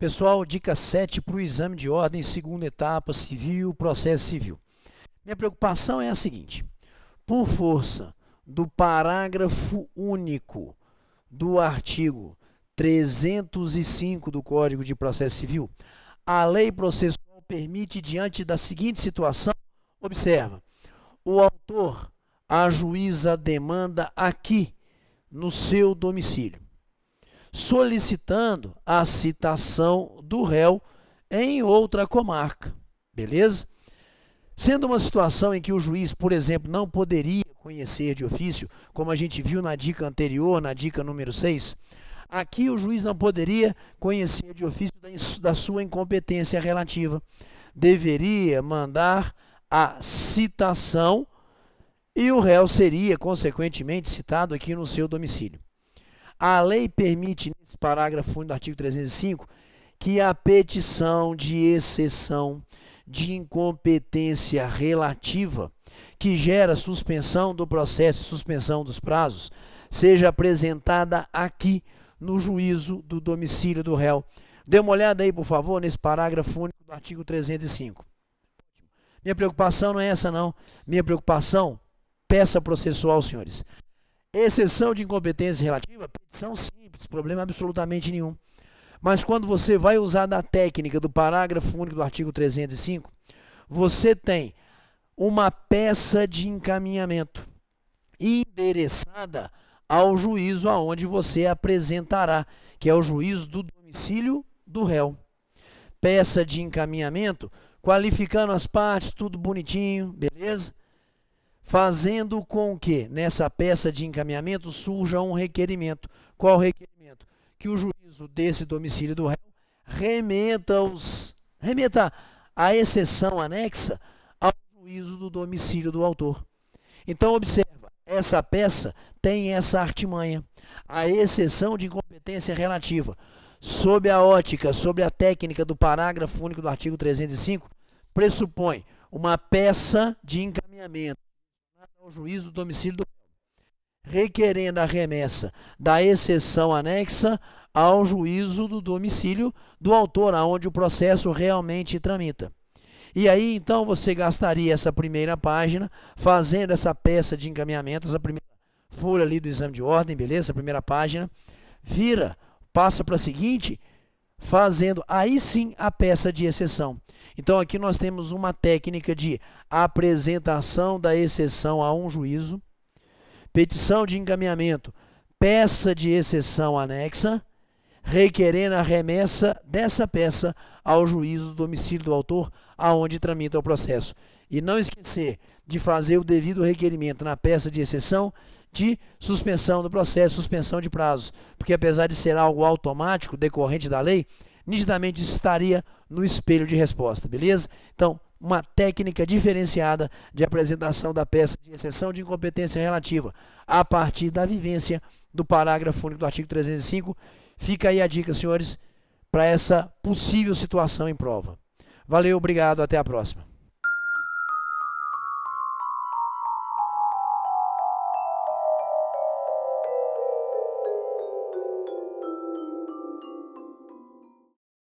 Pessoal, dica 7 para o exame de ordem, segunda etapa, civil, processo civil. Minha preocupação é a seguinte: por força do parágrafo único do artigo 305 do Código de Processo Civil, a lei processual permite, diante da seguinte situação, observa, o autor ajuiza a demanda aqui, no seu domicílio, solicitando a citação do réu em outra comarca, beleza? Sendo uma situação em que o juiz, por exemplo, não poderia conhecer de ofício, como a gente viu na dica anterior, na dica número 6, aqui o juiz não poderia conhecer de ofício da sua incompetência relativa. Deveria mandar a citação e o réu seria, consequentemente, citado aqui no seu domicílio. A lei permite, nesse parágrafo 1 do artigo 305, que a petição de exceção de incompetência relativa, que gera suspensão do processo e suspensão dos prazos, seja apresentada aqui no juízo do domicílio do réu. Dê uma olhada aí, por favor, nesse parágrafo único do artigo 305. Minha preocupação não é essa, não. Minha preocupação, peça processual, senhores. Exceção de incompetência relativa, petição simples, problema absolutamente nenhum. Mas quando você vai usar da técnica do parágrafo único do artigo 305, você tem uma peça de encaminhamento endereçada ao juízo aonde você apresentará, que é o juízo do domicílio do réu. Peça de encaminhamento, qualificando as partes, tudo bonitinho, beleza? Fazendo com que nessa peça de encaminhamento surja um requerimento. Qual requerimento? Que o juízo desse domicílio do réu remeta a exceção anexa ao juízo do domicílio do autor. Então, observa, essa peça tem essa artimanha, a exceção de incompetência relativa, sob a ótica, sobre a técnica do parágrafo único do artigo 305, pressupõe uma peça de encaminhamento ao juízo do domicílio do réu, requerendo a remessa da exceção anexa ao juízo do domicílio do autor, aonde o processo realmente tramita. E aí, então, você gastaria essa primeira página fazendo essa peça de encaminhamento, essa primeira folha ali do exame de ordem, beleza? A primeira página, vira, passa para a seguinte, fazendo aí sim a peça de exceção. Então, aqui nós temos uma técnica de apresentação da exceção a um juízo, petição de encaminhamento, peça de exceção anexa, requerendo a remessa dessa peça ao juízo do domicílio do autor, aonde tramita o processo. E não esquecer de fazer o devido requerimento na peça de exceção de suspensão do processo, suspensão de prazos, porque apesar de ser algo automático, decorrente da lei, nitidamente isso estaria no espelho de resposta, beleza? Então, uma técnica diferenciada de apresentação da peça de exceção de incompetência relativa a partir da vivência do parágrafo único do artigo 305. Fica aí a dica, senhores, para essa possível situação em prova. Valeu, obrigado, até a próxima.